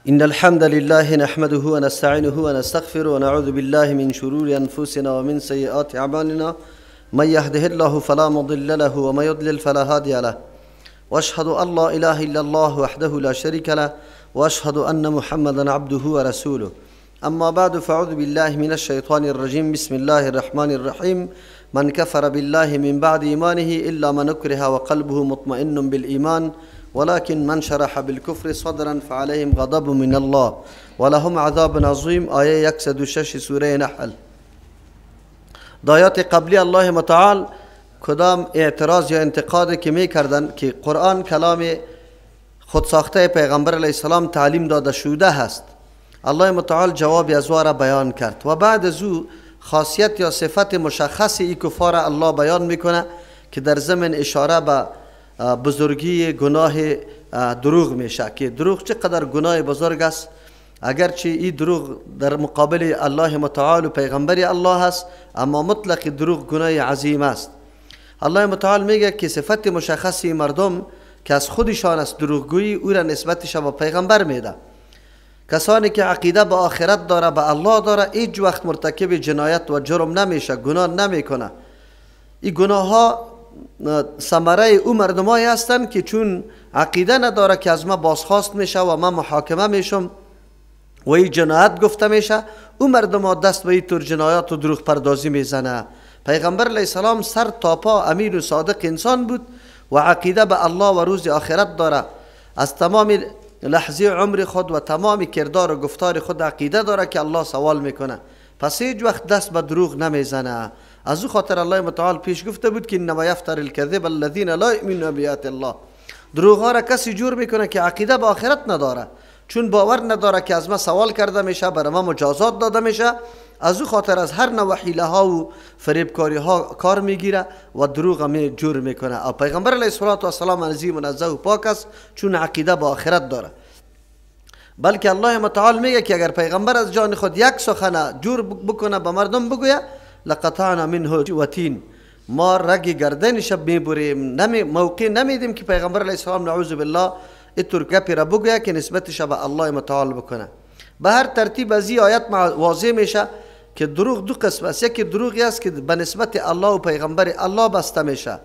إن الحمد لله نحمده ونستعينه ونستغفره ونعوذ بالله من شرور أنفسنا ومن سيئات أعمالنا من يهده الله فلا مضل له ومن يضلل فلا هادي له وأشهد أن لا إله إلا الله وحده لا شريك له وأشهد أن محمدا عبده ورسوله أما بعد فأعوذ بالله من الشيطان الرجيم بسم الله الرحمن الرحيم من كفر بالله من بعد إيمانه إلا من أكره وقلبه مطمئن بالإيمان ولكن من شرح بالكفر صدرا فعليهم غضب من الله ولهم عذاب عظيم آیه 106 سوره نحل. دایات قبلی الله متعال کدام اعتراض یا انتقاد که می کردن که قرآن کلام خودساخته پیغمبر علیه السلام تعلیم داده شده هست، الله متعال جواب از را بیان کرد و بعد از او خاصیت یا صفت مشخصی ای کفار الله بیان میکنه که در ضمن اشاره به بزرگی گناه دروغ میشه که دروغ چقدر گناه بزرگ است، اگرچه این دروغ در مقابل الله متعال و پیغمبر الله است اما مطلق دروغ گناه عظیم است. الله متعال میگه که صفت مشخصی مردم که از خودشان است دروغگویی او را نسبتش به پیغمبر میده. کسانی که عقیده به آخرت داره به الله داره هیچ وقت مرتکب جنایت و جرم نمیشه، گناه نمیکنه. این گناه ها ثمره او مردمایی هستند که چون عقیده نداره که از ما بازخواست میشه و من محاکمه میشم و این جنایت گفته میشه، او مردم ها دست به این طور جنایات و دروغ پردازی میزنه. پیغمبر علیه السلام سر تا پا امین و صادق انسان بود و عقیده به الله و روز آخرت داره، از تمام لحظه عمر خود و تمام کردار و گفتار خود عقیده داره که الله سوال میکنه، پس هیچ وقت دست به دروغ نمیزنه. از او خاطر الله متعال پیش گفته بود که انما یفتر الکذب الذین لا یؤمنون بآیات الله. دروغ ها را کسی جور میکنه که عقیده به آخرت نداره، چون باور نداره که از ما سوال کرده میشه، برای ما مجازات داده میشه، از او خاطر از هر نوع حیله ها و فریبکاری ها کار میگیره و دروغ می جور میکنه. و پیغمبر علیه السلام عزیز منزه و پاک است چون عقیده به آخرت داره. بلکه الله متعال میگه که اگر پیغمبر از جان خود یک سخن جور بکنه به مردم بگویه لقطعنا منه وتین، ما رگ گردنش میبریم، موقع نمیدیم که پیغمبر علیه السلام نعوذ بالله اینطور گپی را بگویه که نسبتش به الله متعال بکنه. به هر ترتیب از این آیت واضح میشه که دروغ دو قسم است. یکی دروغی است که به نسبت الله و پیغمبر الله بسته میشه،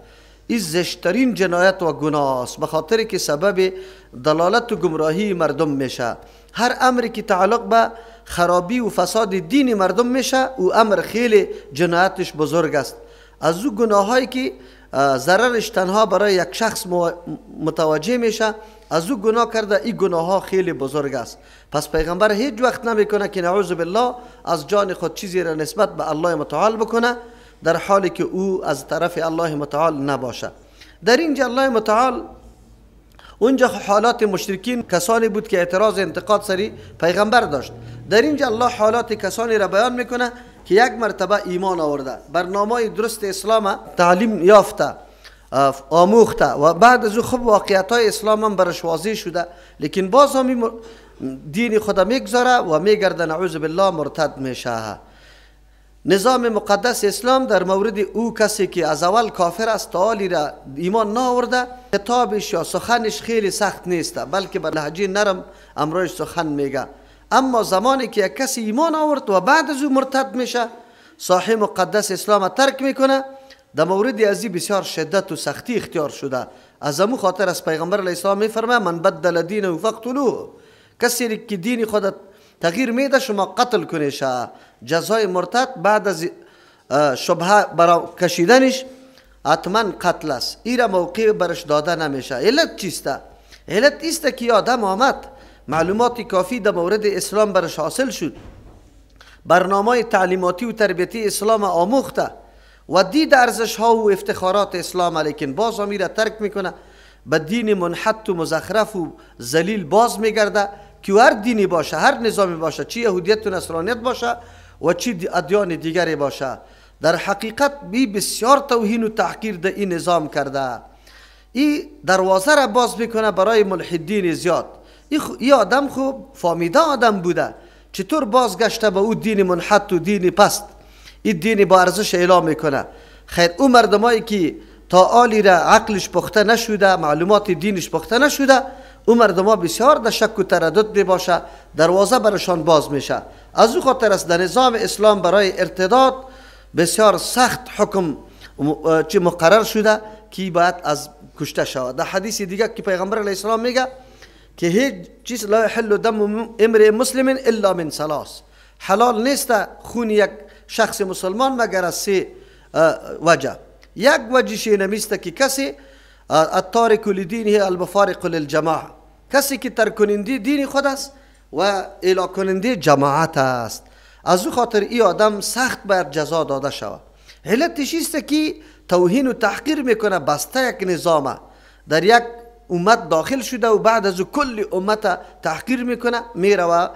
این زشترین جنایت و گناه است، به خاطر که سبب دلالت و گمراهی مردم میشه. هر امری که تعلق به خرابی و فساد دین مردم میشه او امر خیلی جنایتش بزرگ است. از او گناه هایی که ضررش تنها برای یک شخص متوجه میشه، از او گناه کرده، این گناه ها خیلی بزرگ است. پس پیغمبر هیچ وقت نمیکنه که نعوذ بالله از جان خود چیزی را نسبت به الله متعال بکنه در حالی که او از طرف الله متعال نباشه. در اینجا الله متعال اونجا حالات مشرکین کسانی بود که اعتراض انتقاد سری پیغمبر داشت، در اینجا الله حالات کسانی را بیان میکنه که یک مرتبه ایمان آورده، برنامه درست اسلام تعلیم یافته، آموخته و بعد از او خب واقعیت های اسلام هم برش واضح شده، لیکن باز هم دین خدا میگذاره و میگرده نعوذ بالله مرتد میشه. نظام مقدس اسلام در مورد او کسی که از اول کافر است تا حالی را ایمان نآورده، کتابش یا سخنش خیلی سخت نیست، بلکه به لهجه نرم امروز سخن میگه. اما زمانی که یک کسی ایمان آورد و بعد از او مرتد میشه، صاحب مقدس اسلام ترک میکنه، در مورد ازی بسیار شدت و سختی اختیار شده. از امو خاطر از پیغمبر علیه السلام میفرمه من بدل دینه فاقتلوه، کسی که دین خود تغییر میده شما قتل کنیش. جزای مرتد بعد از شبهه برای کشیدنش حتما قتل است، ایرا موقع برش داده نمیشه. علت چیسته؟ علت ایسته که آدم آمد معلومات کافی در مورد اسلام برش حاصل شد، برنامه تعلیماتی و تربیتی اسلام آموخته و دید ارزش ها و افتخارات اسلام، لیکن باز هم ایرا ترک میکنه، به دین منحط و مزخرف و ذلیل باز میگرده که هر دینی باشه، هر نظامی باشه، چی یهودیت و نصرانیت باشه و چی ادیان دیگری باشه، در حقیقت بسیار توهین و تحقیر در این نظام کرده. این دروازه را باز میکنه برای ملحدین زیاد. این آدم خوب فهمیده آدم بوده، چطور بازگشته به او دین منحط و دین پست، این دین با ارزش اعلام میکنه. خیر او مردمایی که تا آلی را عقلش پخته نشده، معلومات دینش پخته نشده، او مردم بسیار در شک و تردد می باشه، دروازه برشان باز میشه. از او خاطر است در نظام اسلام برای ارتداد بسیار سخت حکم چه مقرر شده که باید از کشته شود. در حدیث دیگه که پیغمبر علیه السلام میگه که هیچ چیز لا يحل دم امرئ مسلم الا من ثلاث، حلال نیست خون یک شخص مسلمان مگر از سه وجه. یک وجهش نمیسته که کسی التارک لدینه المفارق للجماعه، کسی که ترک کننده دین خود است و اعلا کننده جماعت است. از او خاطر این آدم سخت باید جزا داده شود. علتش است که توهین و تحقیر میکنه، بسته یک نظام در یک امت داخل شده و بعد از او کل امت تحقیر میکنه، میره و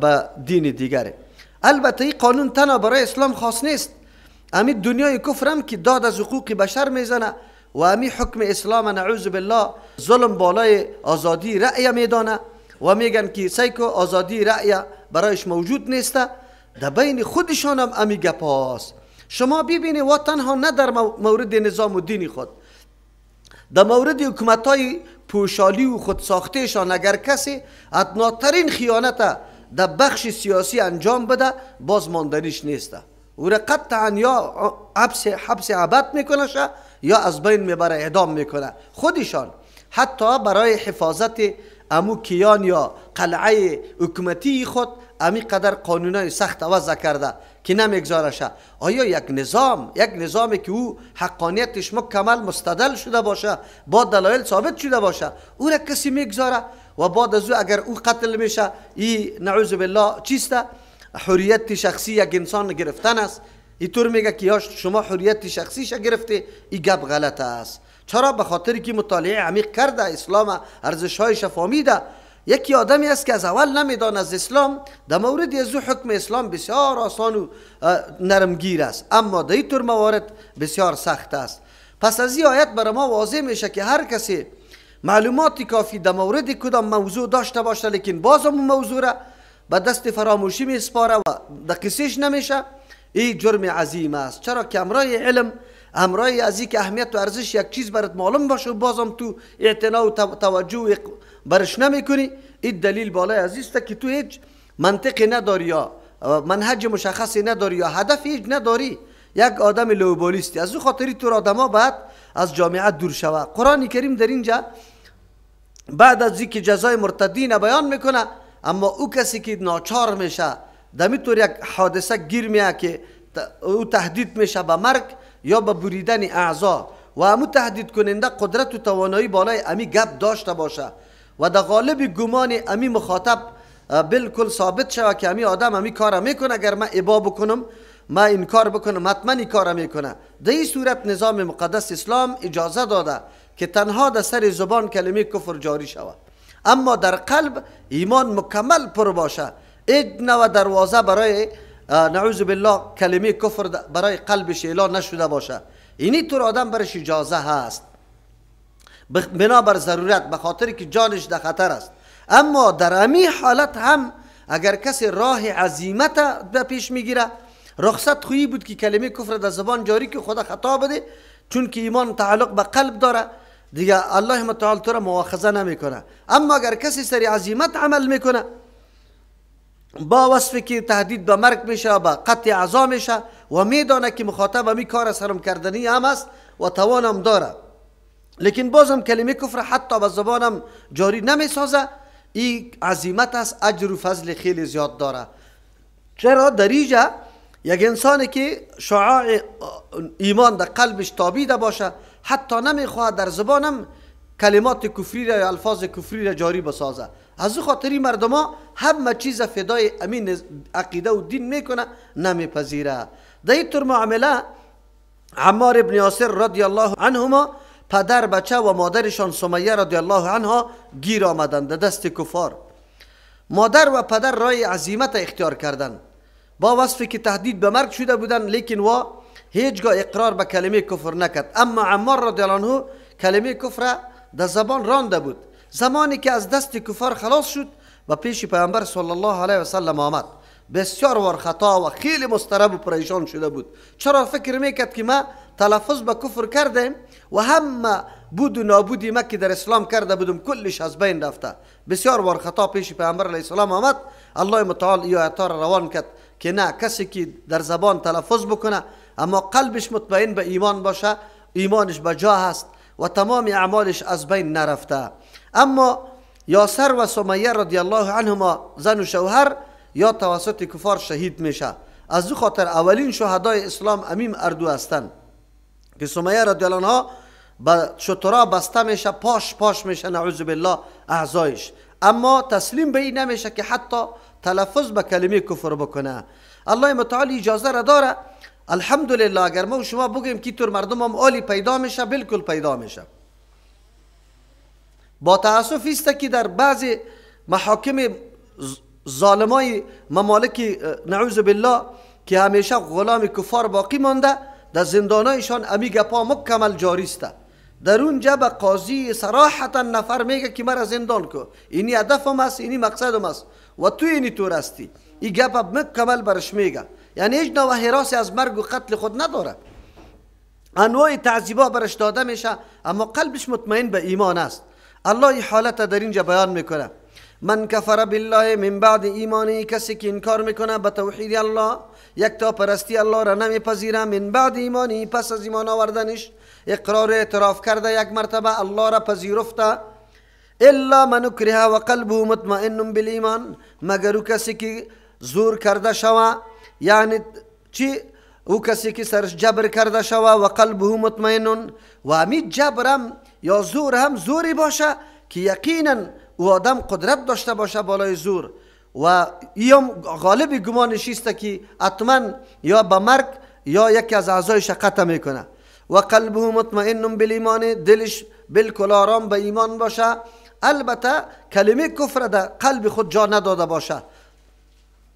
به دین دیگره. البته این قانون تنها برای اسلام خاص نیست، امی دنیای کفر هم که داد از حقوق بشر میزنه و امی حکم اسلام نعوذ بالله ظلم بالای آزادی رأی میدانه و میگن که سیکو آزادی رأی برایش موجود نیسته. در بین خودشان هم امی گپاست. شما ببینید و تنها نه در مورد نظام و دین خود، در مورد حکومت‌های پوشالی و خودساختهشان اگر کسی ادناترین خیانت در بخش سیاسی انجام بده باز ماندنیش نیسته، او را قطعا یا حبس ابد میکنه یا از بین میبره، اعدام میکنه. خودشان حتی برای حفاظت امو کیان یا قلعه حکومتی خود امی قدر قانونای سخت وضع کرده که نمیگذاره شه. آیا یک نظامی که او حقانیتش مکمل مستدل شده باشه، با دلایل ثابت شده باشه، او را کسی میگذاره و بعد از او اگر او قتل میشه، این نعوذ بالله چیسته؟ حریت شخصی یک انسان گرفتن است. اینطور میگه که یا شما حریت شخصیش گرفته، این گپ غلط است. چرا؟ به خاطر که مطالعه عمیق کرده، اسلام ارزش‌هایش فهمیده. یکی آدمی است که از اول نمیدان از اسلام، در مورد از حکم اسلام بسیار آسان و نرمگیر است، اما در این طور موارد بسیار سخت است. پس از این آیت برای ما واضح میشه که هر کسی معلوماتی کافی در مورد کدام موضوع داشته باشه لیکن باز اون موضوع را به دست فراموشی میسپاره و در قصهش نمیشه، این جرم عظیم است. چرا که امرای علم، امرای از این که اهمیت و ارزش یک چیز برات معلوم باشه و بازم تو اعتنا و توجه برش نمیکنی، این دلیل بالای عزیزه که تو هیچ منطقی نداری یا منهج مشخصی نداری یا هدفی هیچ نداری، یک آدم لوبالیستی. از او خاطری تو آدما باید از جامعه دور شود. قرآن کریم در اینجا بعد از اینکه جزای مرتدین بیان میکنه، اما او کسی که ناچار میشه دمی طور یک حادثه گیر میه که او تهدید میشه به مرگ یا به بریدن اعضا و امو تهدید کننده قدرت و توانایی بالای امی گپ داشته باشه و در غالب گمان امی مخاطب بالکل ثابت شود که امی آدم امی کار میکنه، اگر من ابا بکنم، من این کار بکنم، حتما این کار میکنه. در این صورت نظام مقدس اسلام اجازه داده که تنها در سر زبان کلمه کفر جاری شود، اما در قلب ایمان مکمل پر باشه. هیچ نوع دروازه برای نعوذ بالله کلمه کفر برای قلبش اعلان نشده باشه. اینی طور آدم برش اجازه هست بنابر ضرورت، به خاطر که جانش در خطر است. اما در امی حالت هم اگر کسی راه عزیمت به پیش میگیره، رخصت خویی بود که کلمه کفر در زبان جاری که خدا خطا بده، چون که ایمان تعلق به قلب داره دیگه الله متعال تو را مؤاخذه نمیکنه. اما اگر کسی سری عزیمت عمل میکنه با وصفی که تهدید به مرگ میشه، به قطع اعضا میشه و میدانه که مخاطب همی کار سرم کردنی هم است و توانم داره، لیکن بازم کلمه کفر حتی به زبانم جاری نمیسازه، این عزیمت است، اجر و فضل خیلی زیاد داره. چرا؟ در اینجا یک انسانی که شعاع ایمان در قلبش تابیده باشه حتی نمیخواد در زبانم کلمات کفری را یا الفاظ کفری را جاری بسازه. از او خاطری مردم ها همه چیز فدای امین عقیده و دین میکنه، نمیپذیره. در این طور معامله عمار ابن یاسر رضی الله عنهما پدر، بچه و مادرشان سمیه رضی الله عنها گیر آمدند در دست کفار. مادر و پدر رای عزیمت اختیار کردند با وصفی که تهدید به مرگ شده بودند، لیکن و هیچگاه اقرار به کلمه کفر نکرد. اما عمار رضی الله عنه کلمه کفر در زبان رانده بود. زمانی که از دست کفار خلاص شد و پیش پیامبر صلی الله علیه و سلم آمد بسیار وار خطا و خیلی مضطرب و پریشان شده بود. چرا فکر میکرد که ما تلفظ به کفر کردیم و همه بود و نابودی ما که در اسلام کرده بودم کلش از بین رفته. بسیار وار خطا پیش پیامبر علیه السلام آمد. الله متعال این آیات را روان کرد که نه، کسی که در زبان تلفظ بکنه اما قلبش مطمئن به ایمان باشه، ایمانش به جا هست و تمام اعمالش از بین نرفته. اما یاسر و سمیه رضی الله عنهما، زن و شوهر، یا توسط کفار شهید میشه. از دو خاطر اولین شهدای اسلام امیم اردو هستند که سمیه رضی الله عنها با شترا بسته میشه، پاش میشه نعوذ بالله اعضایش، اما تسلیم به این نمیشه که حتی تلفظ به کلمه کفر بکنه. الله متعال اجازه را داره. الحمدلله اگر ما و شما بگیم که طور مردم هم عالی پیدا میشه، بالکل پیدا میشه. با تاسف است که در بعضی محاکم ظالمای ممالک نعوذ بالله که همیشه غلام کفار باقی مانده، در زندانایشان امی گپا مکمل جاری است. در اونجا به قاضی صراحتا نفر میگه که مرا زندان کو، اینی هدفم است، اینی مقصدم است و تو اینی طور هستی. این گپ مکمل برش میگه، یعنی هیچ نوع هراسی از مرگ و قتل خود نداره. انواع تعذیبا برش داده میشه اما قلبش مطمئن به ایمان است. الله این حالت در اینجا بیان میکنه: من کفر بالله من بعد ایمانی، کسی که انکار میکنه به توحید الله، یکتا پرستی الله را نمیپذیره، من بعد ایمانی، پس از ایمان آوردنش اقرار اعتراف کرده یک مرتبه الله را پذیرفته، الا من اکره و قلبه مطمئن بالایمان، مگر او کسی که زور کرده شوه، یعنی چی؟ او کسی که سرش جبر کرده شوه و قلبه مطمئن، و همین جبرم یا زور هم زوری باشه که یقینا او آدم قدرت داشته باشه بالای زور و ایم غالب گمانش است که حتما یا به مرگ یا یکی از اعضایش قطع میکنه. و قلبه مطمئن بالایمان، دلش بالکل آرام به ایمان باشه، البته کلمه کفر در قلب خود جا نداده باشه.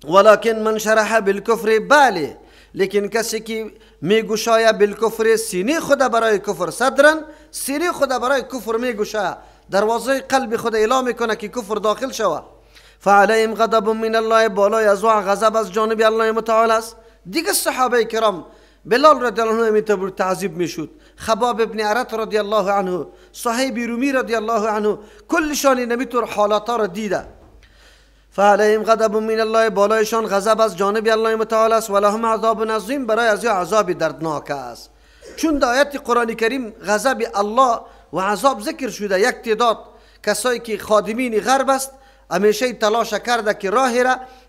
ولکن من شرح بالکفر، بله، لیکن کسی که میگوشاید بالکفر، سینه خود برای کفر، صدرن سینه خود برای کفر میگوشاید، دروازه قلب خود اعلام میکنه که کفر داخل شوه، فعليهم غضب من الله، بالای از غضب از جانب الله متعال است. دیگه صحابه کرام، بلال رضی الله عنه میتبر تعذیب میشد، خباب ابن عرط رضی الله عنه، صهیب رومی رضی الله عنه، کلشان نمیتور حالات را دیده. فعليهم غضب من الله، بالایشان غضب از جانب الله متعال است، ولهم عذاب عظیم، برای از عذاب دردناک است. چون در آیت قرآن کریم غضب الله و عذاب ذکر شده، یک تعداد کسایی که خادمین غرب است همیشه تلاش کرده که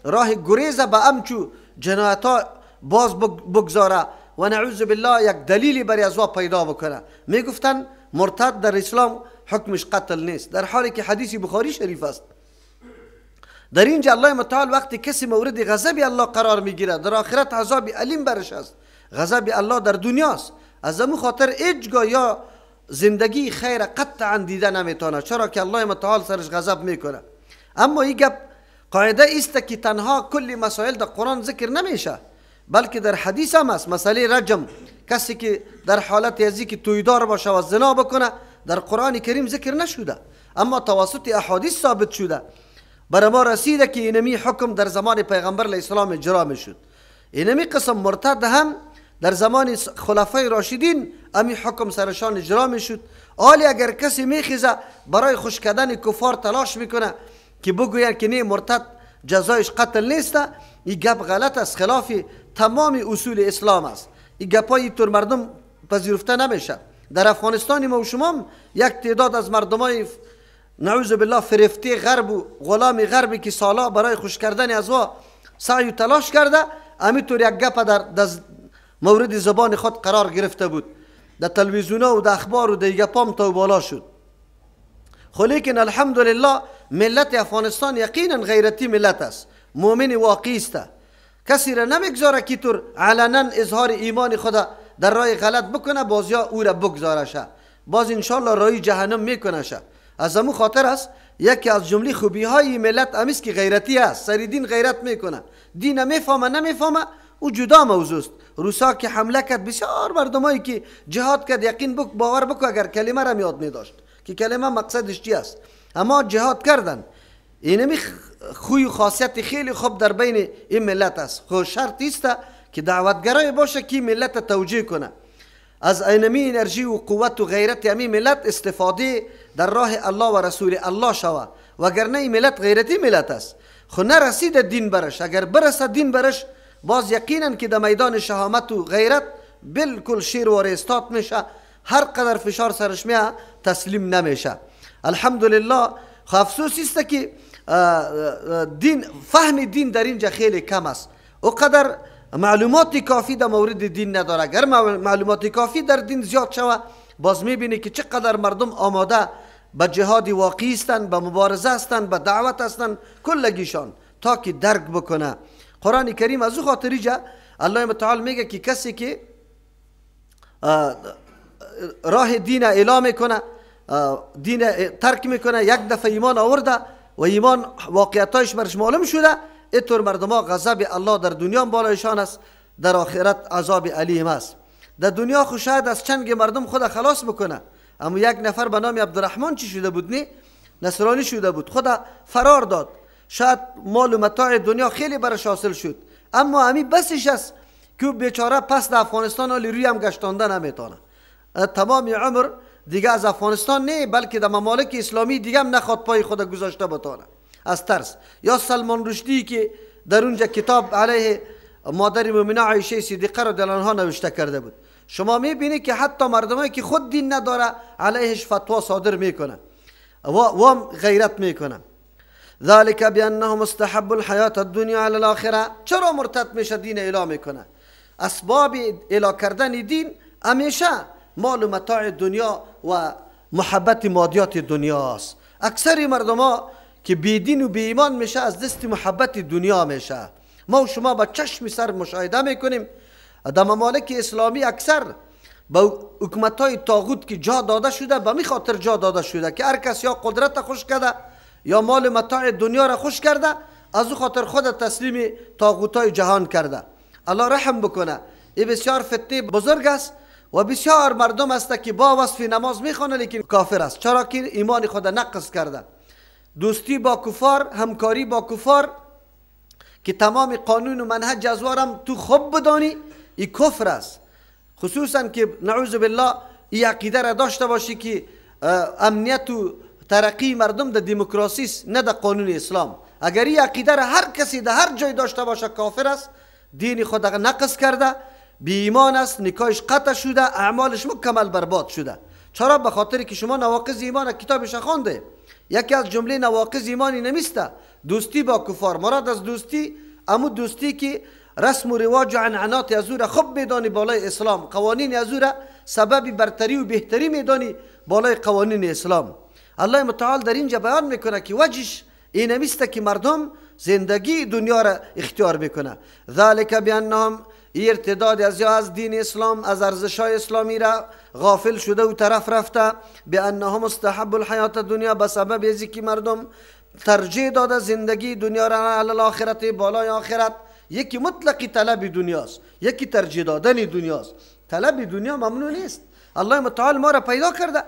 راه گریز به امچو جنایتا باز بگذاره و نعوذ بالله یک دلیلی برای از پیدا بکنه. میگفتن مرتد در اسلام حکمش قتل نیست، در حالی که حدیث بخاری شریف است. در اینجا الله متعال وقتی کسی مورد غضب الله قرار میگیره، در آخرت عذاب علیم برش است. غضب الله در دنیاست، از همون خاطر هیچگاه یا زندگی خیر قطعا دیده نمیتونه، چرا که الله متعال سرش غضب میکنه. اما این گپ قاعده است که تنها کلی مسائل در قرآن ذکر نمیشه، بلکه در حدیث هم است. مسئله رجم، کسی که در حالت ازی که تویدار باشه و زنا بکنه، در قرآن کریم ذکر نشده، اما توسط احادیث ثابت شده. برای ما رسیده که اینمی حکم در زمان پیغمبر علیه السلام اجرا میشد. اینمی قسم مرتد هم در زمان خلفای راشدین امی حکم سرشان اجرا میشد. حالی اگر کسی میخیزه برای خوش کردن کفار تلاش میکنه که بگوید که نه مرتد جزایش قتل نیست، این گپ غلط است، خلاف تمام اصول اسلام است. این گپای طور مردم پذیرفته نمیشه. در افغانستان ما و شما یک تعداد از مردمای نعوذ بالله فرفته غرب و غلام غربی که سالا برای خوش کردن از وا سعی و تلاش کرده، همینطور یک گپ در مورد زبان خود قرار گرفته بود، در تلویزیون و در اخبار و در گپام تا بالا شد. خو لیکن الحمدلله ملت افغانستان یقینا غیرتی ملت است، مؤمن واقعی است، کسی را نمیگذاره که طور علنا اظهار ایمان خود در راه غلط بکنه، بازیا او را بگذاره شه، باز انشالله راه جهنم میکنه شه. از همون خاطر است یکی از جمله خوبی های ملت امیست که غیرتی است، سری دین غیرت میکنه، دین میفهمه نمیفهمه او جدا موضوع است. روسا که حمله کرد، بسیار مردمایی که جهاد کرد، یقین باور بکو اگر کلمه را یاد میداشت که کلمه مقصدش چی است، اما جهاد کردن. اینمی خوی و خاصیت خیلی خوب در بین این ملت است. خب شرط است که دعوتگرای باشه که ملت توجیه کنه، از اینمی انرژی و قوت و غیرت همین ملت استفاده در راه الله و رسول الله شوه، وگرنه این ملت غیرتی ملت است. خو نرسید دین برش، اگر برسد دین برش باز یقینا که در میدان شهامت و غیرت بالکل شیر و رستات میشه، هر قدر فشار سرش میه تسلیم نمیشه. الحمدلله. خو افسوس است که دین، فهم دین در اینجا خیلی کم است، او قدر معلومات کافی در مورد دین نداره. اگر معلومات کافی در دین زیاد شوه باز میبینی که چقدر مردم آماده به جهاد واقعی هستند، به مبارزه هستند، به دعوت هستند کلگیشان تا که درک بکنه. قرآن کریم از او خاطر جا الله متعال میگه که کسی که راه دین اعلام میکنه، دین ترک میکنه، یک دفعه ایمان آورده و ایمان واقعیتایش برش معلوم شده، اینطور مردم ها غضب الله در دنیا بالایشان است، در آخرت عذاب علیم است. در دنیا خود شاید از چنگ مردم خود خلاص بکنه، اما یک نفر به نام عبدالرحمن چی شده بود؟ نه نصرانی شده بود، خود فرار داد. شاید مال و متاع دنیا خیلی برش حاصل شد، اما همین بسش است که بیچاره پس در افغانستان ولی روی هم گشتانده نمیتونه. تمام عمر دیگه از افغانستان نه بلکه در ممالک اسلامی دیگه هم نخواد پای خود گذاشته بتونه از ترس. یا سلمان رشدی که در اونجا کتاب علیه مادر مومنه عایشه صدیقه رضی الله عنها نوشته کرده بود. شما میبینید که حتی مردمایی که خود دین نداره علیهش فتوا صادر میکنه و غیرت میکنه. ذلك بانهم استحبوا الحیات الدنیا علی الاخره. چرا مرتد میشه؟ دین اعلام میکنه. اسباب اعلام کردن دین همیشه مال و متاع دنیا و محبت مادیات دنیا است. اکثر مردم ها که بی دین و بی ایمان میشه از دست محبت دنیا میشه. ما و شما با چشم سر مشاهده میکنیم در ممالک اسلامی اکثر با حکومت های طاغوت که جا داده شده، به می خاطر جا داده شده که هر کس یا قدرت خوش کرده یا مال متاع دنیا را خوش کرده، از او خاطر خود تسلیم طاغوت های جهان کرده. الله رحم بکنه. این بسیار فتنه بزرگ است و بسیار مردم است که با وصف نماز میخونه لیکن کافر است، چرا که ایمان خود نقص کرده. دوستی با کفار، همکاری با کفار که تمام قانون و منهج ازوارم تو خوب بدانی، این کفر است. خصوصا که نعوذ بالله این عقیده را داشته باشی که امنیت و ترقی مردم در دموکراسی است نه در قانون اسلام. اگر این عقیده را هر کسی در هر جای داشته باشه کافر است، دین خود نقص کرده، بی ایمان است، نکاحش قطع شده، اعمالش مکمل برباد شده. چرا؟ به خاطر که شما نواقض ایمان کتابش خوانده. یکی از جمله نواقض ایمانی نمیسته دوستی با کفار. مراد از دوستی امو دوستی که رسم و رواج و عنعنات ازوره خوب میدانی بالای اسلام، قوانین ازوره سبب برتری و بهتری میدانی بالای قوانین اسلام. الله متعال در اینجا بیان میکنه که وجهش این نمیسته که مردم زندگی دنیا را اختیار میکنه. ذالک بانهم ارتداد از دین اسلام، از ارزش‌های اسلامی را غافل شده و طرف رفته. بانهم استحبوا الحیات الدنیا، به سبب ازی که مردم ترجیح داده زندگی دنیا را علی الاخرت، بالای آخرت. یکی مطلقی طلب دنیاست، یکی ترجیح دادن دنیاست. طلب دنیا ممنوع نیست. الله متعال ما را پیدا کرده،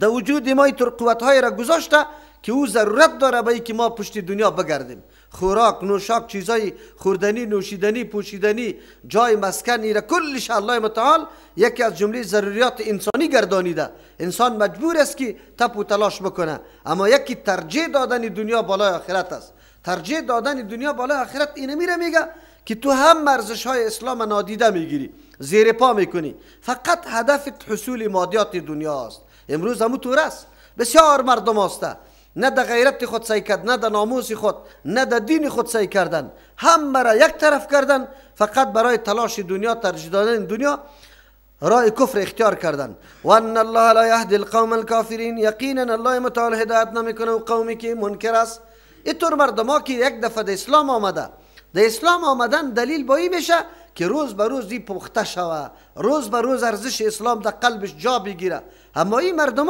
در وجود ما اینطور قوت‌های را گذاشته که او ضرورت داره به که ما پشت دنیا بگردیم. خوراک، نوشاک، چیزای خوردنی، نوشیدنی، پوشیدنی، جای مسکن، ایره کلش الله متعال یکی از جمله ضروریات انسانی گردانیده. انسان مجبور است که تپ و تلاش بکنه، اما یکی ترجیح دادن دنیا بالای آخرت است. ترجیح دادن دنیا بالای آخرت اینه میگه که تو هم ارزش‌های اسلام نادیده میگیری، زیر پا میکنی، فقط هدفت حصول مادیات دنیا است. امروز همون طور است. بسیار مردم هسته نه در غیرت خود سعی کرد، نه در ناموس خود، نه در دین خود سعی کردن، همه را یک طرف کردن، فقط برای تلاش دنیا، ترجیح دادن دنیا راه کفر اختیار کردن. و ان الله لا یهدی القوم الکافرین، یقینا الله متعال هدایت نمیکنه و قومی که منکر است. اینطور مردم که یک دفعه در اسلام آمده، در اسلام آمدن دلیل با این میشه که روز به روز این پخته شوه، روز به روز ارزش اسلام در قلبش جا بگیره. اما این مردم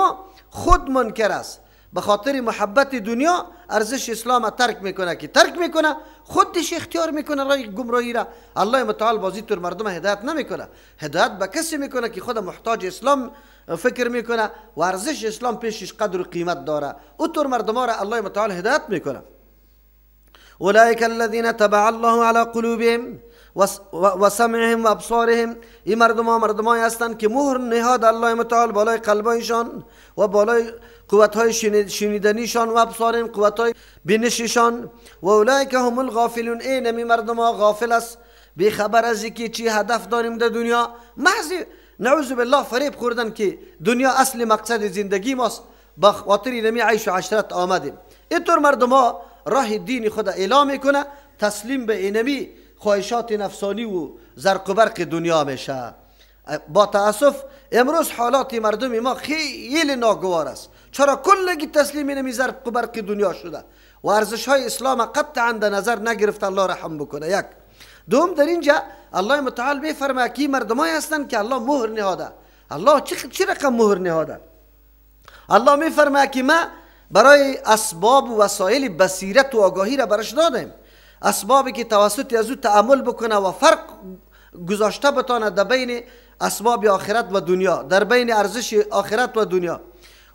خود منکر است. به خاطر محبت دنیا ارزش اسلام را ترک میکنه، که ترک میکنه خودش اختیار میکنه راه گمراهی را. الله متعال بازی طور مردم هدایت نمیکنه، هدایت به کسی میکنه که خود محتاج اسلام فکر میکنه و ارزش اسلام پیشش قدر و قیمت داره، او طور مردم را الله متعال هدایت میکنه. اولئک الذین طبع الله على قلوبهم و سمعهم و ابصارهم، این مردمایی هستند که مهر نهاد الله متعال بالای قلبایشان و بالای قوتهای شنیدنیشان و ابصارهم قوتهای بینششان. و اولئک هم الغافلون، این مردم غافل است، بیخبر از اینکه چی هدف داریم در دنیا، محض نعوذ بالله فریب خوردن که دنیا اصل مقصد زندگی ماست، با خاطر اینمی عیش و عشرت آمدیم. اینطور مردم راه دین خود اعلام میکنه، تسلیم به اینمی خواهشات نفسانی و زرق و برق دنیا میشه. با تاسف امروز حالات مردم ما خیلی ناگوار است، چرا کلگی تسلیم اینمی زرق و برق دنیا شده و ارزش های اسلام قطعا در نظر نگرفت. الله رحم بکنه. یک دوم، در اینجا الله متعال میفرماید که مردمایی هستند که الله مهر نهاده. الله چه رقم مهر نهاده؟ الله میفرماید که ما برای اسباب و وسایل بصیرت و آگاهی را برش دادیم، اسبابی که توسط از او تأمل بکنه و فرق گذاشته بتانه در بین اسباب آخرت و دنیا، در بین ارزش آخرت و دنیا،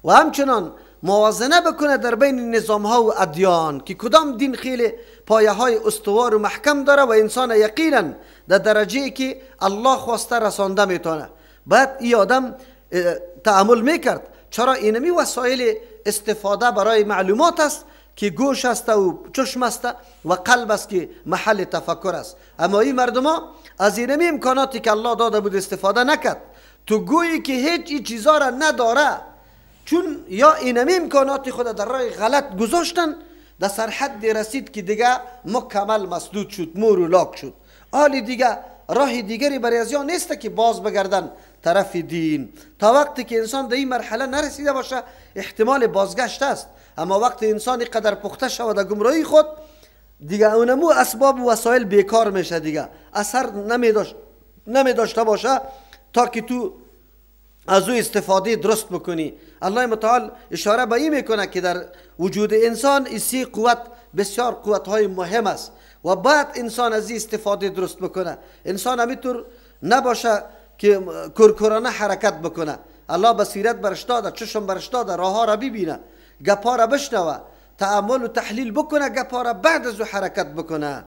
و همچنان موازنه بکنه در بین نظام ها و ادیان که کدام دین خیلی پایه های استوار و محکم داره و انسان یقینا در درجه که الله خواسته رسانده میتونه. بعد این آدم تأمل میکرد، چرا اینمی وسایل استفاده برای معلومات است که گوش است و چشم است و قلب است که محل تفکر است. اما این مردم ها از اینمی امکاناتی که الله داده بود استفاده نکرد. تو گویی که هیچ این چیزا را نداره، چون یا اینمی امکانات خود در راه غلط گذاشتن، در سرحد رسید که دیگه مکمل مسدود شد، مور و لاک شد. حالی دیگه راه دیگری برای از یا نیست که باز بگردن طرف دین. تا وقتی که انسان در این مرحله نرسیده باشه احتمال بازگشت است، اما وقتی انسان قدر پخته شود در گمراهی خود، دیگه اونمو اسباب و وسایل بیکار میشه، دیگه اثر نمی داشته باشه تا که تو از او استفاده درست بکنی. الله متعال اشاره به این میکنه که در وجود انسان این قوت بسیار قوتهای مهم است و بعد انسان از این استفاده درست بکنه. انسان همینطور نباشه که کرکرانه حرکت بکنه. الله بصیرت برش داده، چشم برش داده، راه ها را ببینه، گپا را بشنوه، تأمل و تحلیل بکنه، گپا را بعد از او حرکت بکنه.